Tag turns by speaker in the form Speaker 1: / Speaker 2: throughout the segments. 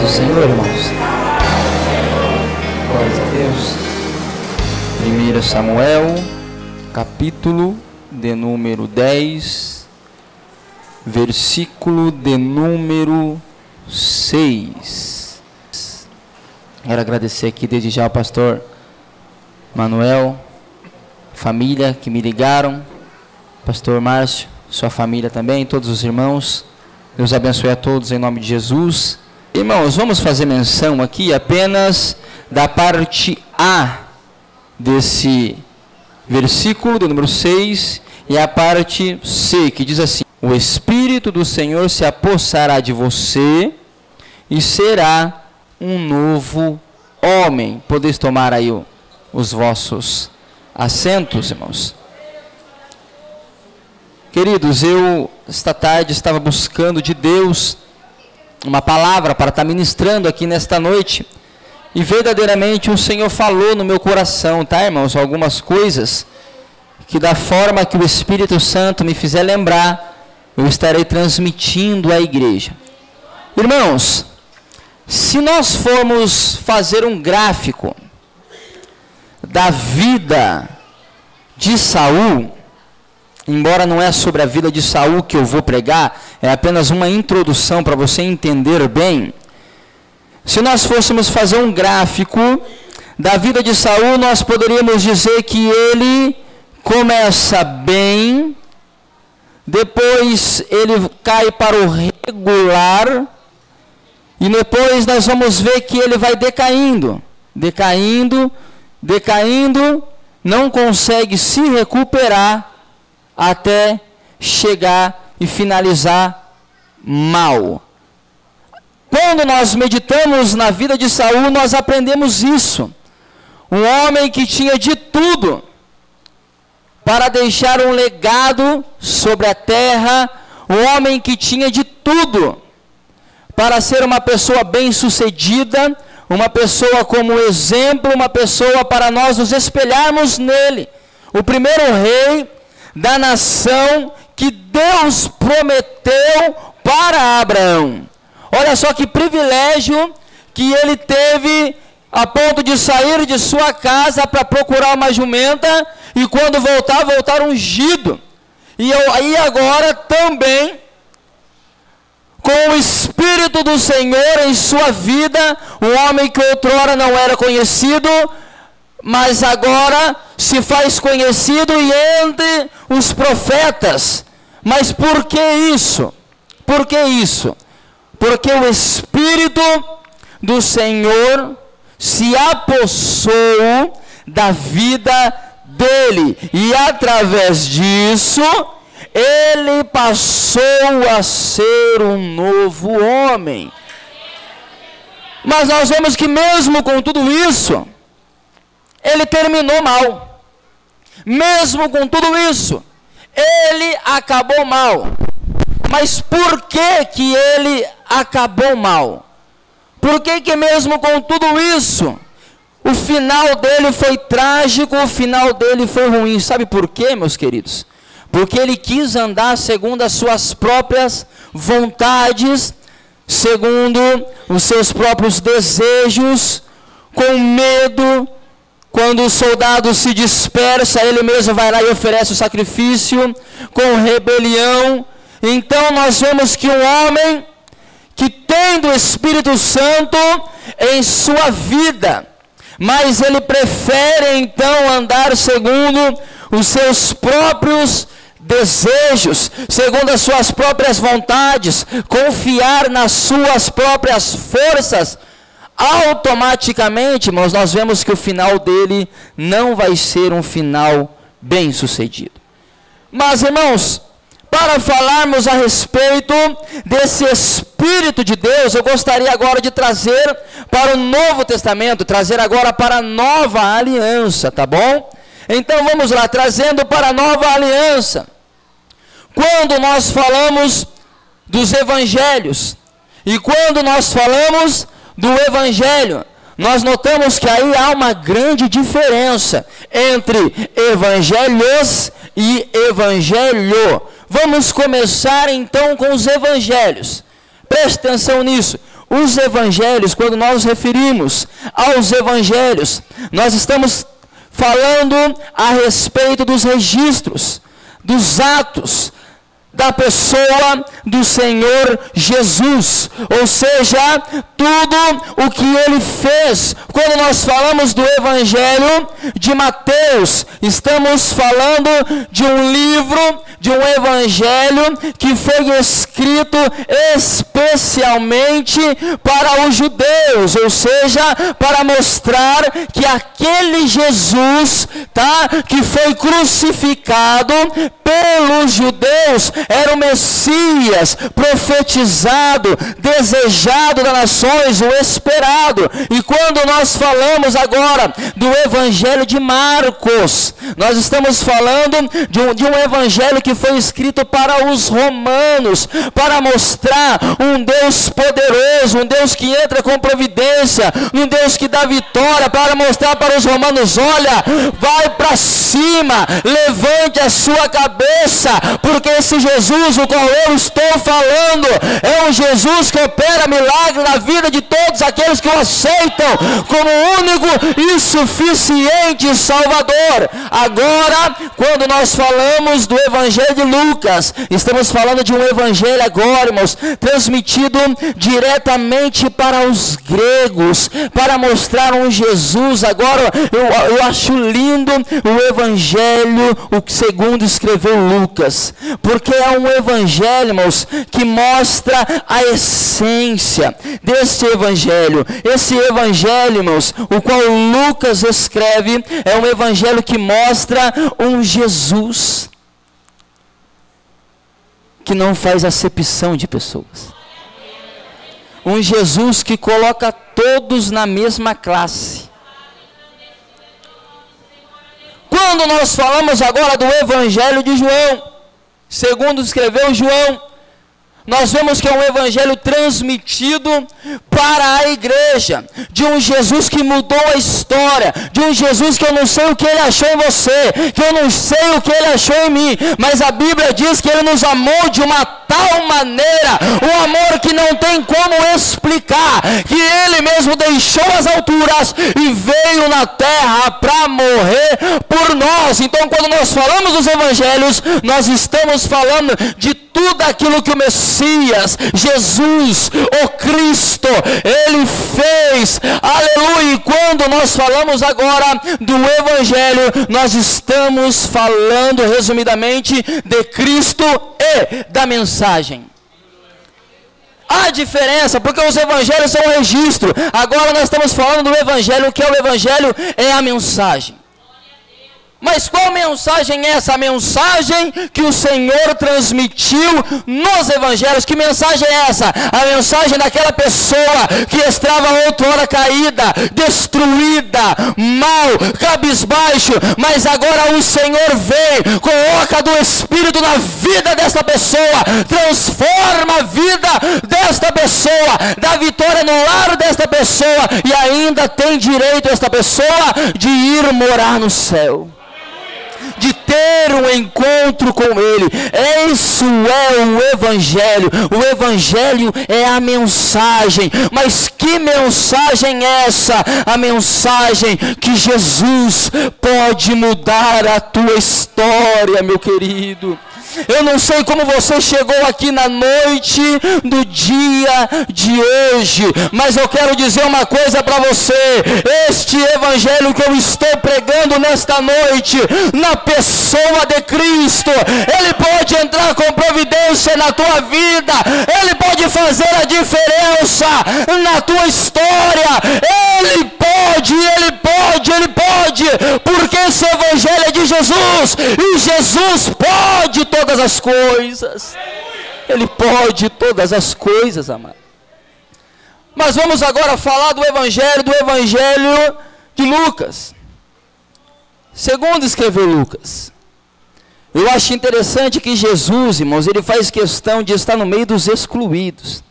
Speaker 1: Senhor, irmãos. Glória a Deus. 1 Samuel, capítulo de número 10, versículo de número 6. Quero agradecer aqui desde já ao pastor Manuel, família que me ligaram, pastor Márcio, sua família também, todos os irmãos. Deus abençoe a todos em nome de Jesus. Irmãos, vamos fazer menção aqui apenas da parte A desse versículo do número 6 e a parte C, que diz assim: o Espírito do Senhor se apossará de você e será um novo homem. Podeis tomar aí os vossos assentos, irmãos. Queridos, eu esta tarde estava buscando de Deus uma palavra para estar ministrando aqui nesta noite, e verdadeiramente o Senhor falou no meu coração, tá, irmãos? Algumas coisas que, da forma que o Espírito Santo me fizer lembrar, eu estarei transmitindo à igreja. Irmãos, se nós formos fazer um gráfico da vida de Saul, embora não é sobre a vida de Saul que eu vou pregar, é apenas uma introdução para você entender bem. Se nós fôssemos fazer um gráfico da vida de Saul, nós poderíamos dizer que ele começa bem, depois ele cai para o regular, e depois nós vamos ver que ele vai decaindo, não consegue se recuperar até chegar e finalizar mal. Quando nós meditamos na vida de Saul, nós aprendemos isso. Um homem que tinha de tudo para deixar um legado sobre a terra, um homem que tinha de tudo para ser uma pessoa bem-sucedida, uma pessoa como exemplo, uma pessoa para nós nos espelharmos nele. O primeiro rei da nação que Deus prometeu para Abraão. Olha só que privilégio que ele teve, a ponto de sair de sua casa para procurar uma jumenta, e quando voltar ungido. E aí agora também, com o Espírito do Senhor em sua vida, um homem que outrora não era conhecido, mas agora se faz conhecido e entre os profetas. Mas por que isso? Por que isso? Porque o Espírito do Senhor se apossou da vida dele, e através disso ele passou a ser um novo homem. Mas nós vemos que mesmo com tudo isso, ele terminou mal. Mesmo com tudo isso, ele acabou mal. Mas por que ele acabou mal? Por que mesmo com tudo isso, o final dele foi trágico, o final dele foi ruim? Sabe por quê, meus queridos? Porque ele quis andar segundo as suas próprias vontades, segundo os seus próprios desejos, com medo. Quando o soldado se dispersa, ele mesmo vai lá e oferece o sacrifício, com rebelião. Então nós vemos que um homem que tem do Espírito Santo em sua vida, mas ele prefere então andar segundo os seus próprios desejos, segundo as suas próprias vontades, confiar nas suas próprias forças. Automaticamente, irmãos, nós vemos que o final dele não vai ser um final bem sucedido. Mas, irmãos, para falarmos a respeito desse Espírito de Deus, eu gostaria agora de trazer para o Novo Testamento, trazer agora para a Nova Aliança, tá bom? Então vamos lá, trazendo para a Nova Aliança. Quando nós falamos dos Evangelhos, e quando nós falamos do Evangelho, nós notamos que aí há uma grande diferença entre evangelhos e evangelho. Vamos começar então com os evangelhos. Preste atenção nisso. os evangelhos, quando nós nos referimos aos evangelhos, nós estamos falando a respeito dos registros, dos atos da pessoa do Senhor Jesus, ou seja, tudo o que ele fez. Quando nós falamos do Evangelho de Mateus, estamos falando de um livro, de um Evangelho que foi escrito especialmente para os judeus, ou seja, para mostrar que aquele Jesus, que foi crucificado pelos judeus, era o Messias profetizado, desejado das nações, o esperado. E quando nós falamos agora do Evangelho de Marcos, nós estamos falando de um Evangelho que foi escrito para os romanos, para mostrar um Deus poderoso, um Deus que entra com providência, um Deus que dá vitória, para mostrar para os romanos: olha, vai para cima, levante a sua cabeça, porque esse Jesus, o qual eu estou falando, é um Jesus que opera milagre na vida de todos aqueles que o aceitam como único e suficiente Salvador. Agora, quando nós falamos do Evangelho de Lucas, estamos falando de um Evangelho agora, irmãos, transmitido diretamente para os gregos, para mostrar um Jesus. Agora, eu acho lindo o Evangelho, o segundo escreveu Lucas, porque é um Evangelho, irmãos, que mostra a essência desse Evangelho. Esse Evangelho, irmãos, o qual Lucas escreve, é um Evangelho que mostra um Jesus que não faz acepção de pessoas. Um Jesus que coloca todos na mesma classe. Quando nós falamos agora do Evangelho de João, segundo escreveu João, nós vemos que é um Evangelho transmitido para a igreja, de um Jesus que mudou a história, de um Jesus que eu não sei o que ele achou em você, que eu não sei o que ele achou em mim, mas a Bíblia diz que ele nos amou de uma tal maneira, um amor que não tem como explicar, que ele mesmo deixou as alturas e veio na terra para morrer por nós. Então, quando nós falamos dos evangelhos, nós estamos falando de tudo aquilo que o Messias, Jesus, o Cristo, ele fez, aleluia. E quando nós falamos agora do evangelho, nós estamos falando resumidamente de Cristo e da mensagem. Há diferença, porque os evangelhos são um registro. Agora nós estamos falando do evangelho, que é o evangelho, é a mensagem. Mas qual mensagem é essa? A mensagem que o Senhor transmitiu nos evangelhos. Que mensagem é essa? A mensagem daquela pessoa que estava outrora caída, destruída, mal, cabisbaixo, mas agora o Senhor vem, coloca do Espírito na vida desta pessoa, transforma a vida desta pessoa, dá vitória no lar desta pessoa, e ainda tem direito esta pessoa de ir morar no céu, de ter um encontro com ele. Isso é o evangelho. O evangelho é a mensagem. Mas que mensagem é essa? A mensagem que Jesus pode mudar a tua história, meu querido. Eu não sei como você chegou aqui na noite do dia de hoje, mas eu quero dizer uma coisa para você: este evangelho que eu estou pregando nesta noite, na pessoa de Cristo, ele pode entrar com providência na tua vida, ele pode fazer a diferença na tua história, ele pode, porque esse evangelho é de Jesus, e Jesus pode todas as coisas. Ele pode todas as coisas, amado. Mas vamos agora falar do evangelho de Lucas. Segundo escreveu Lucas. Eu acho interessante que Jesus, irmãos, ele faz questão de estar no meio dos excluídos.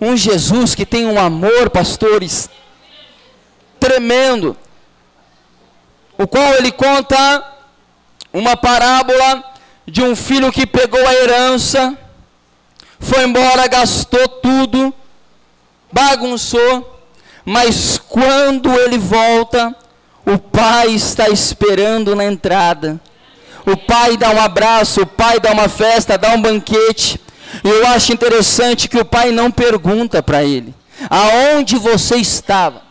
Speaker 1: Um Jesus que tem um amor, pastores, tremendo, o qual ele conta uma parábola de um filho que pegou a herança, foi embora, gastou tudo, bagunçou, mas quando ele volta, o pai está esperando na entrada. O pai dá um abraço, o pai dá uma festa, dá um banquete. E eu acho interessante que o pai não pergunta para ele: aonde você estava?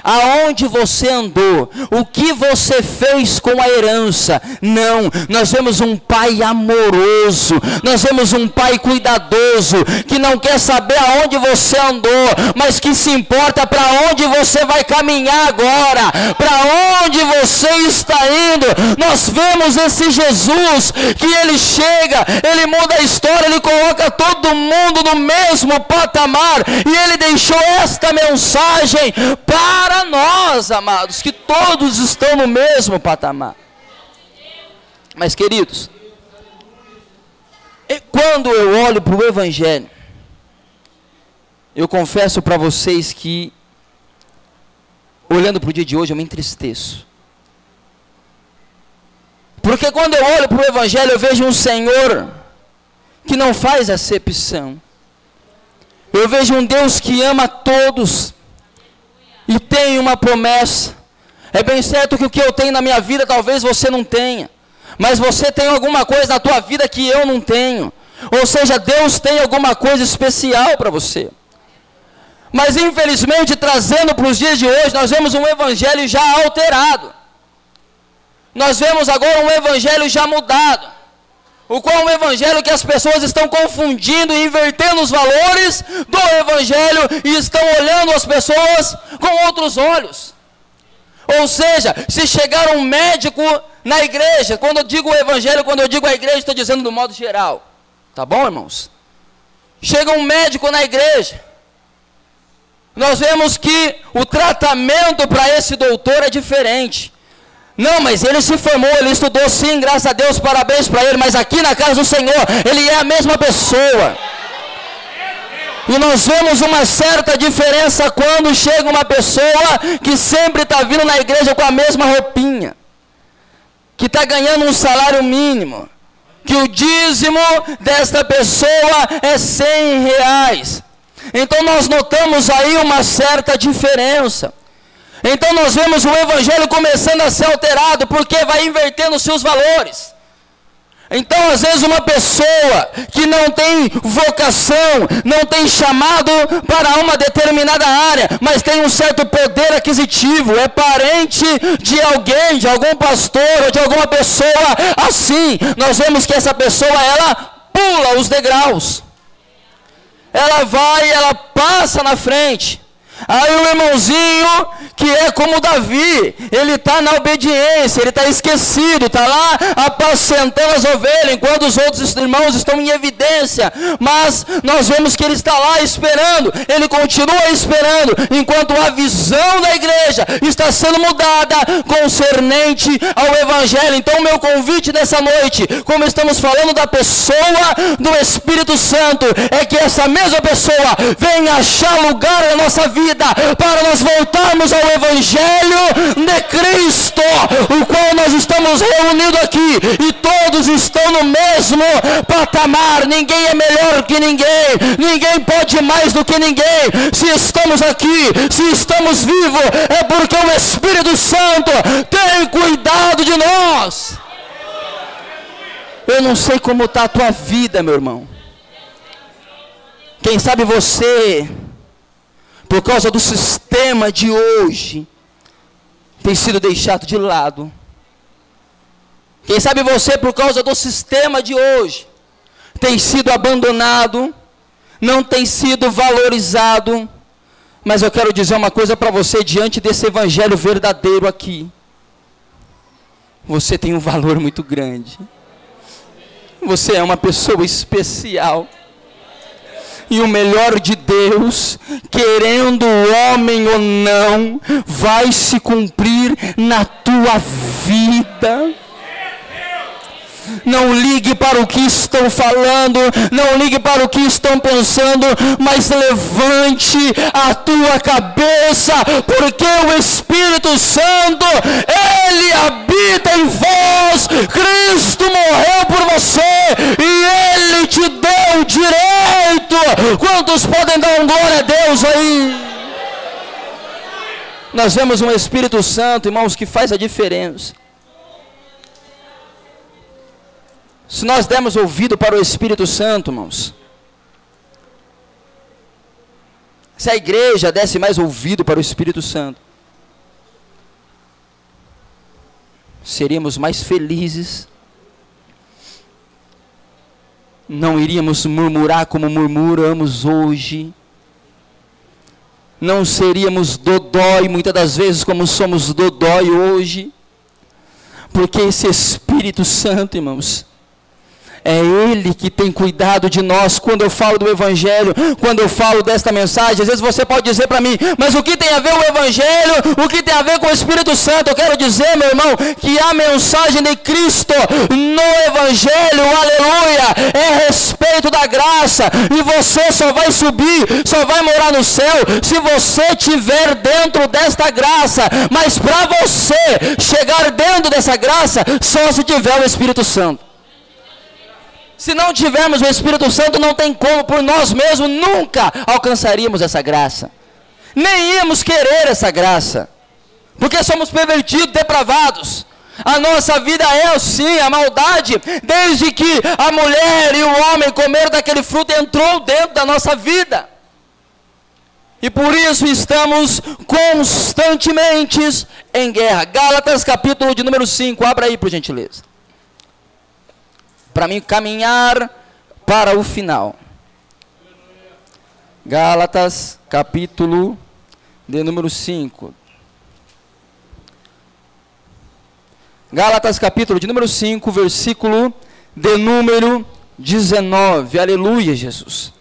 Speaker 1: Aonde você andou? O que você fez com a herança? Não, nós vemos um pai amoroso, nós vemos um pai cuidadoso, que não quer saber aonde você andou, mas que se importa para onde você vai caminhar agora, para onde você está indo. Nós vemos esse Jesus, que ele chega, ele muda a história, ele coloca todo mundo no mesmo patamar, e ele deixou esta mensagem para nós, amados, que todos estão no mesmo patamar. Mas, queridos, quando eu olho para o Evangelho, eu confesso para vocês que, olhando para o dia de hoje, eu me entristeço. Porque quando eu olho para o Evangelho, eu vejo um Senhor que não faz acepção. Eu vejo um Deus que ama todos e tem uma promessa. É bem certo que o que eu tenho na minha vida talvez você não tenha, mas você tem alguma coisa na tua vida que eu não tenho. Ou seja, Deus tem alguma coisa especial para você. Mas infelizmente, trazendo para os dias de hoje, nós vemos um evangelho já alterado. Nós vemos agora um evangelho já mudado, o qual é um evangelho que as pessoas estão confundindo e invertendo os valores do evangelho e estão olhando as pessoas com outros olhos. Ou seja, se chegar um médico na igreja, quando eu digo o evangelho, quando eu digo a igreja, estou dizendo do modo geral. Tá bom, irmãos? Chega um médico na igreja, nós vemos que o tratamento para esse doutor é diferente. Não, mas ele se formou, ele estudou sim, graças a Deus, parabéns para ele, mas aqui na casa do Senhor, ele é a mesma pessoa. E nós vemos uma certa diferença quando chega uma pessoa que sempre está vindo na igreja com a mesma roupinha, que está ganhando um salário mínimo, que o dízimo desta pessoa é R$100. Então nós notamos aí uma certa diferença. Então nós vemos o evangelho começando a ser alterado, porque vai invertendo os seus valores. Então às vezes uma pessoa que não tem vocação, não tem chamado para uma determinada área, mas tem um certo poder aquisitivo, é parente de alguém, de algum pastor ou de alguma pessoa assim, nós vemos que essa pessoa, ela pula os degraus. Ela vai, ela passa na frente. Aí o irmãozinho, que é como Davi, ele está na obediência, ele está esquecido, está lá apacentando as ovelhas, enquanto os outros irmãos estão em evidência, mas nós vemos que ele está lá esperando, ele continua esperando, enquanto a visão da igreja está sendo mudada concernente ao evangelho. Então o meu convite nessa noite, como estamos falando da pessoa do Espírito Santo, é que essa mesma pessoa venha achar lugar na nossa vida, para nós voltarmos ao Evangelho de Cristo, o qual nós estamos reunidos aqui, e todos estão no mesmo patamar. Ninguém é melhor que ninguém, ninguém pode mais do que ninguém. Se estamos aqui, se estamos vivos, é porque o Espírito Santo tem cuidado de nós. Eu não sei como está a tua vida, meu irmão. Quem sabe você, por causa do sistema de hoje, tem sido deixado de lado. Quem sabe você, por causa do sistema de hoje, tem sido abandonado, não tem sido valorizado. Mas eu quero dizer uma coisa para você, diante desse evangelho verdadeiro aqui, você tem um valor muito grande. Você é uma pessoa especial. E o melhor de Deus, querendo o homem ou não, vai se cumprir na tua vida. Não ligue para o que estão falando, não ligue para o que estão pensando, mas levante a tua cabeça, porque o Espírito Santo, Ele habita em vós. Cristo morreu por você, e Ele te deu o direito Quantos podem dar um glória a Deus aí? Nós vemos um Espírito Santo, irmãos, que faz a diferença. Se nós dermos ouvido para o Espírito Santo, irmãos, se a igreja desse mais ouvido para o Espírito Santo, seríamos mais felizes, não iríamos murmurar como murmuramos hoje, não seríamos dodói muitas das vezes como somos dodói hoje, porque esse Espírito Santo, irmãos, é Ele que tem cuidado de nós. Quando eu falo do Evangelho, quando eu falo desta mensagem, às vezes você pode dizer para mim, mas o que tem a ver o Evangelho? O que tem a ver com o Espírito Santo? Eu quero dizer, meu irmão, que a mensagem de Cristo no Evangelho, aleluia, é a respeito da graça, e você só vai subir, só vai morar no céu, se você estiver dentro desta graça. Mas para você chegar dentro dessa graça, só se tiver o Espírito Santo. Se não tivermos o Espírito Santo, não tem como, por nós mesmos, nunca alcançaríamos essa graça. Nem íamos querer essa graça. Porque somos pervertidos, depravados. A nossa vida é assim, a maldade, desde que a mulher e o homem comeram daquele fruto, entrou dentro da nossa vida. E por isso estamos constantemente em guerra. Gálatas, capítulo de número 5, abra aí por gentileza. Para mim caminhar para o final. Gálatas, capítulo de número 5. Gálatas, capítulo de número 5, versículo de número 19. Aleluia, Jesus.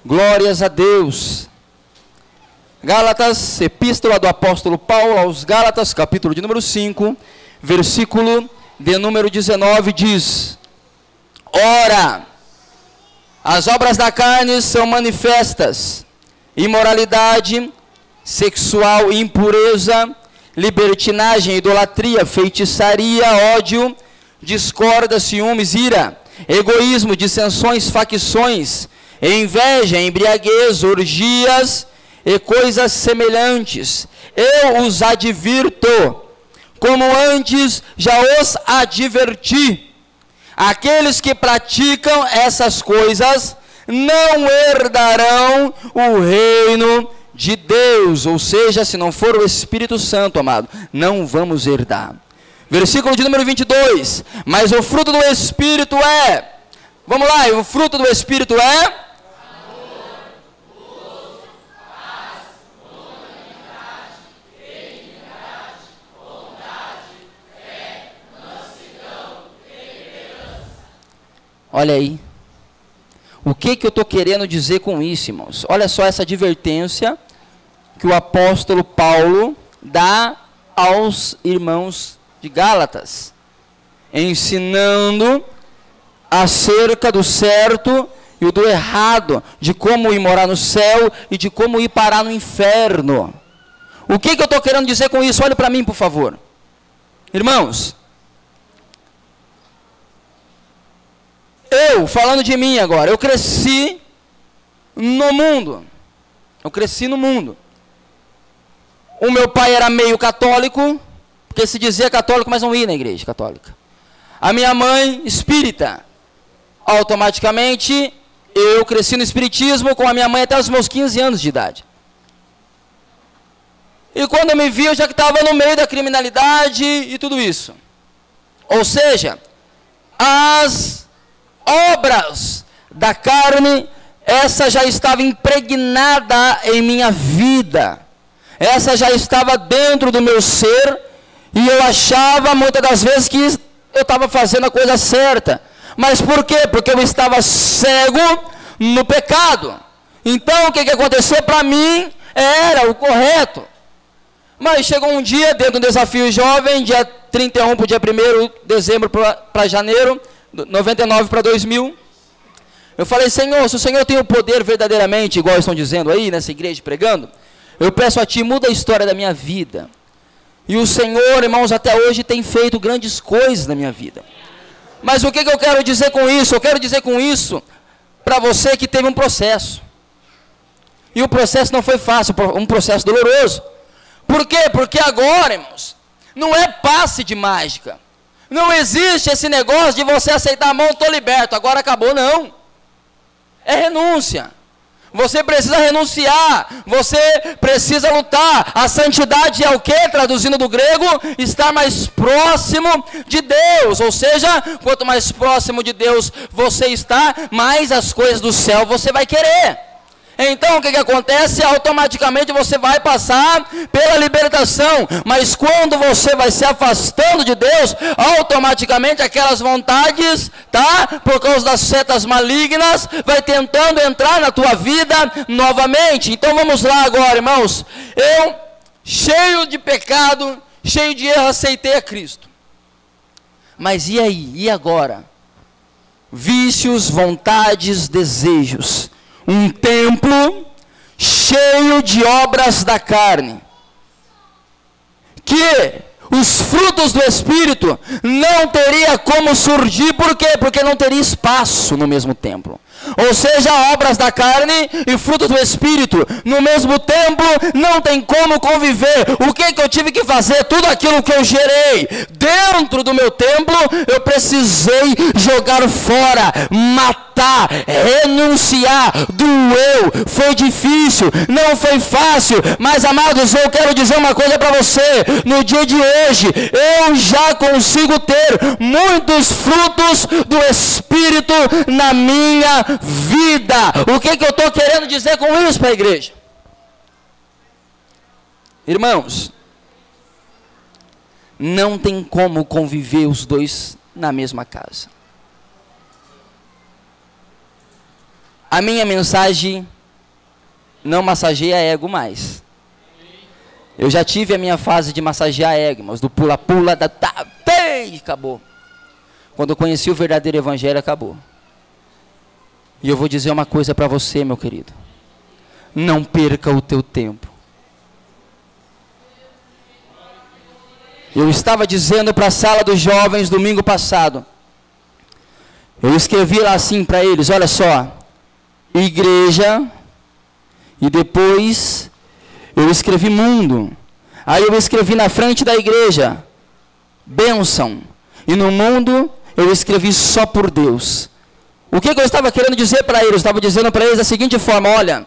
Speaker 1: Glórias a Deus. Gálatas, epístola do apóstolo Paulo aos Gálatas, capítulo de número 5, versículo de número 19, diz: ora, as obras da carne são manifestas: imoralidade sexual, impureza, libertinagem, idolatria, feitiçaria, ódio, discórdia, ciúmes, ira, egoísmo, dissensões, facções, inveja, embriaguez, orgias e coisas semelhantes. Eu os advirto, como antes já os adverti. Aqueles que praticam essas coisas não herdarão o reino de Deus. Ou seja, se não for o Espírito Santo, amado, não vamos herdar. Versículo de número 22. Mas o fruto do Espírito é... Vamos lá, o fruto do Espírito é... Olha aí, o que eu estou querendo dizer com isso, irmãos? Olha só essa advertência que o apóstolo Paulo dá aos irmãos de Gálatas, ensinando acerca do certo e do errado, de como ir morar no céu e de como ir parar no inferno. O que eu estou querendo dizer com isso? Olhe para mim, por favor. Irmãos, eu, falando de mim agora, eu cresci no mundo. Eu cresci no mundo. O meu pai era meio católico, porque se dizia católico, mas não ia na igreja católica. A minha mãe, espírita. Automaticamente, eu cresci no espiritismo com a minha mãe até os meus 15 anos de idade. E quando eu me vi, eu já estava no meio da criminalidade e tudo isso. Ou seja, as obras da carne, essa já estava impregnada em minha vida, essa já estava dentro do meu ser, e eu achava muitas das vezes que eu estava fazendo a coisa certa. Mas por quê? Porque eu estava cego no pecado. Então o que aconteceu para mim era o correto. Mas chegou um dia, dentro do desafio jovem, dia 31 para o dia 1º de dezembro para janeiro, 99 para 2000, eu falei: Senhor, se o Senhor tem o poder verdadeiramente, igual estão dizendo aí nessa igreja pregando, eu peço a Ti, muda a história da minha vida. E o Senhor, irmãos, até hoje tem feito grandes coisas na minha vida. Mas o que eu quero dizer com isso? Eu quero dizer com isso para você que teve um processo. E o processo não foi fácil, um processo doloroso. Por quê? Porque agora, irmãos, não é passe de mágica. Não existe esse negócio de você aceitar a mão, estou liberto, agora acabou, não. É renúncia. Você precisa renunciar, você precisa lutar. A santidade é o que? Traduzindo do grego, estar mais próximo de Deus. Ou seja, quanto mais próximo de Deus você está, mais as coisas do céu você vai querer. Então o que acontece? Automaticamente você vai passar pela libertação. Mas quando você vai se afastando de Deus, automaticamente aquelas vontades, tá? Por causa das setas malignas, vai tentando entrar na tua vida novamente. Então vamos lá agora, irmãos. Eu, cheio de pecado, cheio de erro, aceitei a Cristo. Mas e aí? E agora? Vícios, vontades, desejos. Um templo cheio de obras da carne, que os frutos do Espírito não teria como surgir. Por quê? Porque não teria espaço no mesmo templo. Ou seja, obras da carne e frutos do Espírito no mesmo templo não tem como conviver. O que eu tive que fazer? Tudo aquilo que eu gerei dentro do meu templo, eu precisei jogar fora, matar, renunciar do eu. Foi difícil, não foi fácil, mas amados, eu quero dizer uma coisa para você. No dia de hoje, eu já consigo ter muitos frutos do Espírito na minha vida. O que eu estou querendo dizer com isso para a igreja? Irmãos, não tem como conviver os dois na mesma casa. A minha mensagem não massageia ego mais. Eu já tive a minha fase de massagear ego, mas do pula-pula, acabou. Quando eu conheci o verdadeiro evangelho, acabou. E eu vou dizer uma coisa para você, meu querido. Não perca o teu tempo. Eu estava dizendo para a sala dos jovens domingo passado. Eu escrevi lá assim para eles, olha só. Igreja. E depois eu escrevi mundo. Aí eu escrevi na frente da igreja. Bênção. E no mundo eu escrevi só por Deus. O que eu estava querendo dizer para eles? Eu estava dizendo para eles da seguinte forma, olha,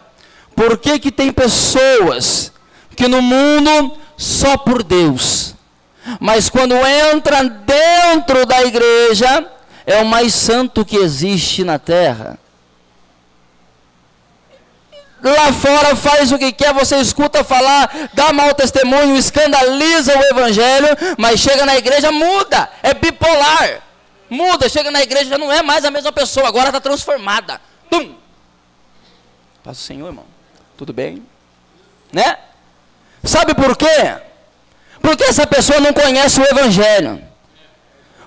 Speaker 1: por que tem pessoas que no mundo só por Deus, mas quando entra dentro da igreja, é o mais santo que existe na terra? Lá fora faz o que quer, você escuta falar, dá mau testemunho, escandaliza o evangelho, mas chega na igreja, muda, é bipolar. Muda, chega na igreja, já não é mais a mesma pessoa, agora está transformada. Pum! Paz do Senhor, irmão. Tudo bem? Né? Sabe por quê? Porque essa pessoa não conhece o evangelho.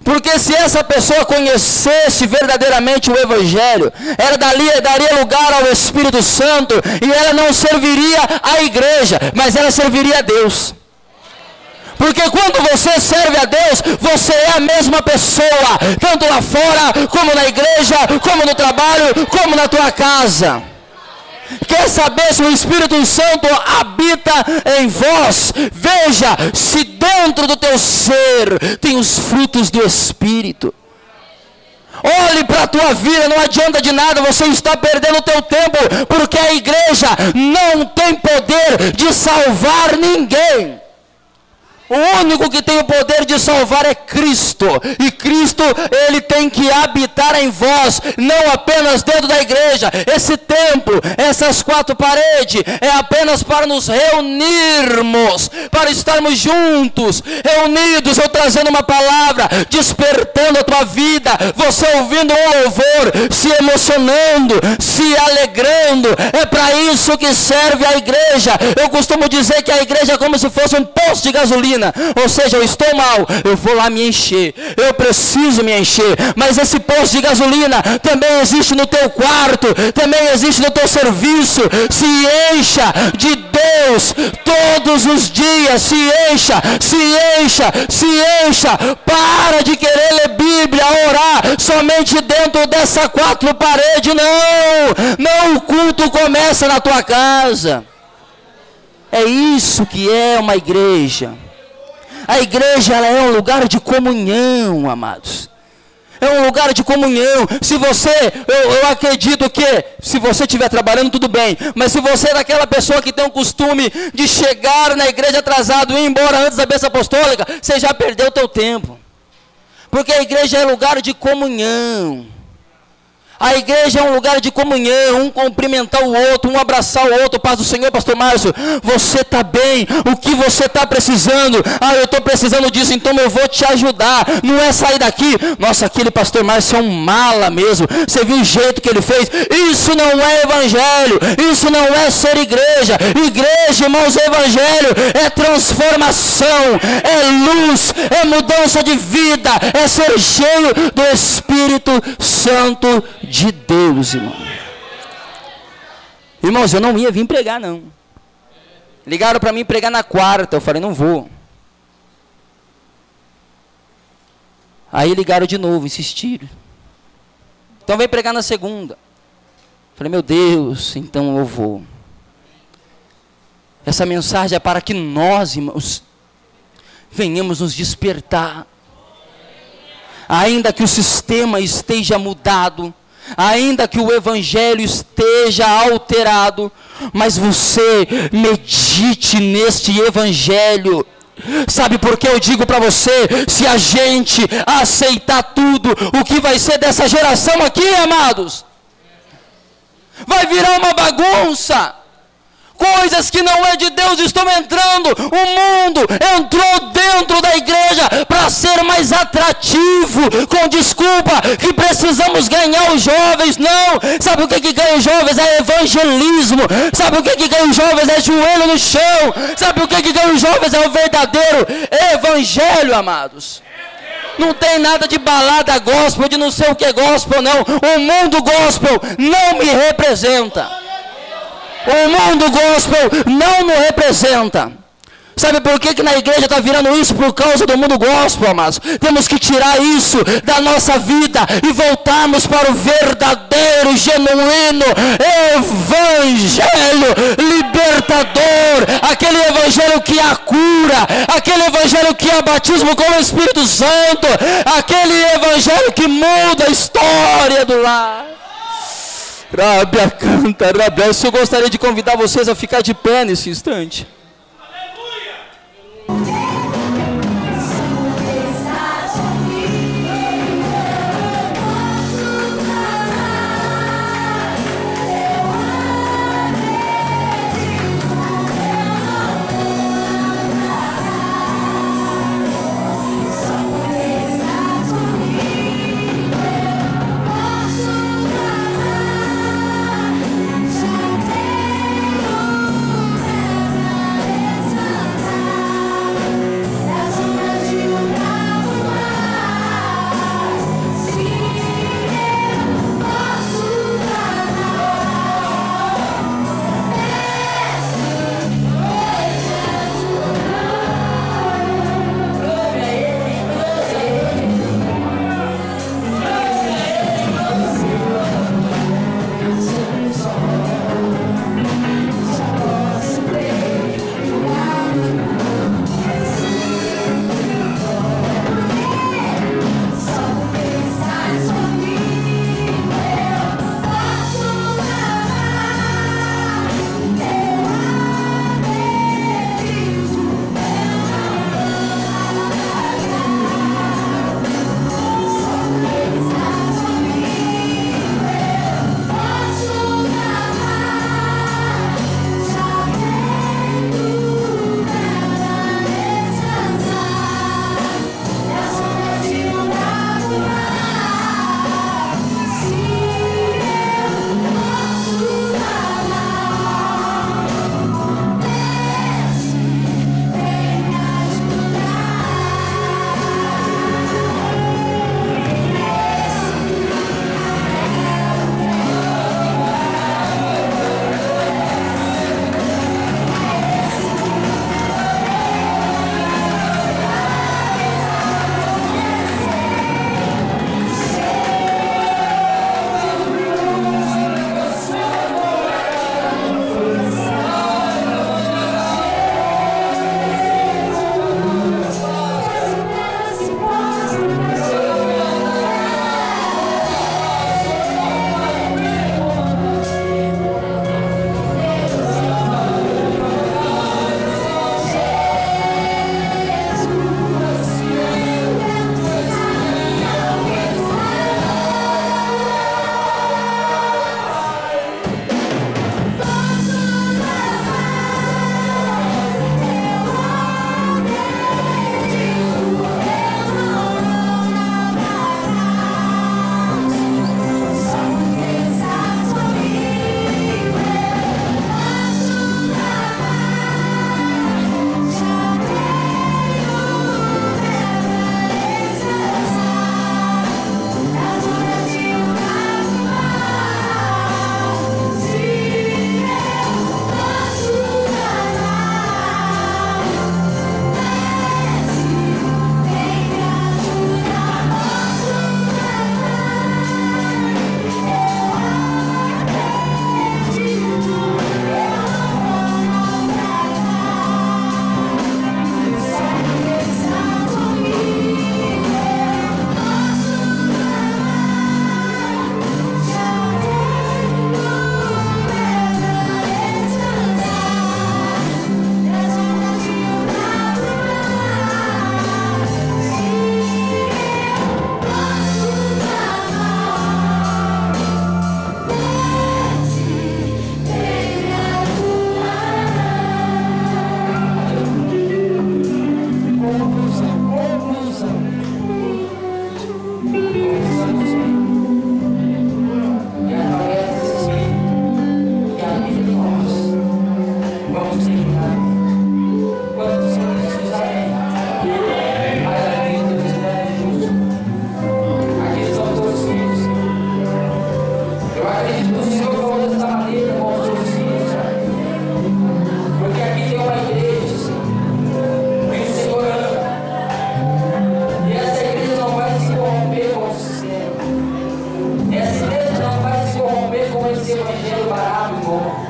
Speaker 1: Porque se essa pessoa conhecesse verdadeiramente o evangelho, ela daria lugar ao Espírito Santo, e ela não serviria à igreja, mas ela serviria a Deus. Porque quando você serve a Deus, você é a mesma pessoa, tanto lá fora, como na igreja, como no trabalho, como na tua casa. Quer saber se o Espírito Santo habita em vós? Veja se dentro do teu ser tem os frutos do Espírito. Olhe para a tua vida, não adianta de nada, você está perdendo o teu tempo, porque a igreja não tem poder de salvar ninguém. O único que tem o poder de salvar é Cristo. E Cristo, Ele tem que habitar em vós, não apenas dentro da igreja. Esse templo, essas quatro paredes, é apenas para nos reunirmos, para estarmos juntos, reunidos, eu trazendo uma palavra, despertando a tua vida, você ouvindo um louvor, se emocionando, se alegrando. É para isso que serve a igreja. Eu costumo dizer que a igreja é como se fosse um posto de gasolina. gasolina, ou seja, eu estou mal, eu vou lá me encher, eu preciso me encher, mas esse posto de gasolina também existe no teu quarto, também existe no teu serviço. Se encha de Deus todos os dias, se encha, se encha, se encha. Para de querer ler Bíblia, orar somente dentro dessas quatro paredes. Não, o culto começa na tua casa. É isso que é uma igreja. A igreja, ela é um lugar de comunhão, amados. É um lugar de comunhão. Se você, eu acredito que, se você estiver trabalhando, tudo bem. Mas se você é daquela pessoa que tem o costume de chegar na igreja atrasado e ir embora antes da bênção apostólica, você já perdeu o teu tempo. Porque a igreja é lugar de comunhão. A igreja é um lugar de comunhão, um cumprimentar o outro, um abraçar o outro. Paz do Senhor, pastor Márcio, você está bem? O que você está precisando? Eu estou precisando disso, então eu vou te ajudar. Não é sair daqui, nossa, aquele pastor Márcio é um mala mesmo. Você viu o jeito que ele fez? Isso não é evangelho, isso não é ser igreja. Igreja, irmãos, evangelho é transformação, é luz, é mudança de vida, é ser cheio do Espírito Santo de Deus, irmão. Irmãos, eu não ia vir pregar, não. Ligaram para mim pregar na quarta, eu falei, não vou. Aí ligaram de novo, insistiram. Então vem pregar na segunda. Falei, meu Deus, então eu vou. Essa mensagem é para que nós, irmãos, venhamos nos despertar. Ainda que o sistema esteja mudado, ainda que o evangelho esteja alterado, mas você medite neste evangelho. Sabe por que eu digo para você? Se a gente aceitar tudo, o que vai ser dessa geração aqui, amados? Vai virar uma bagunça. Coisas que não é de Deus estão entrando. O mundo entrou dentro da igreja para ser mais atrativo, com desculpa que precisamos ganhar os jovens. Não, sabe o que ganha os jovens? É evangelismo. Sabe o que ganha os jovens? É joelho no chão. Sabe o que ganha os jovens? É o verdadeiro evangelho, amados. Não tem nada de balada gospel, de não sei o que gospel, não. O mundo gospel não me representa. O mundo gospel não nos representa. Sabe por que na igreja está virando isso? Por causa do mundo gospel, amados. Temos que tirar isso da nossa vida e voltarmos para o verdadeiro, genuíno evangelho libertador. Aquele evangelho que há cura, aquele evangelho que há batismo com o Espírito Santo, aquele evangelho que muda a história do lar. Rábia, canta, rábia. Eu gostaria de convidar vocês a ficar de pé nesse instante. evangelho barato e bom.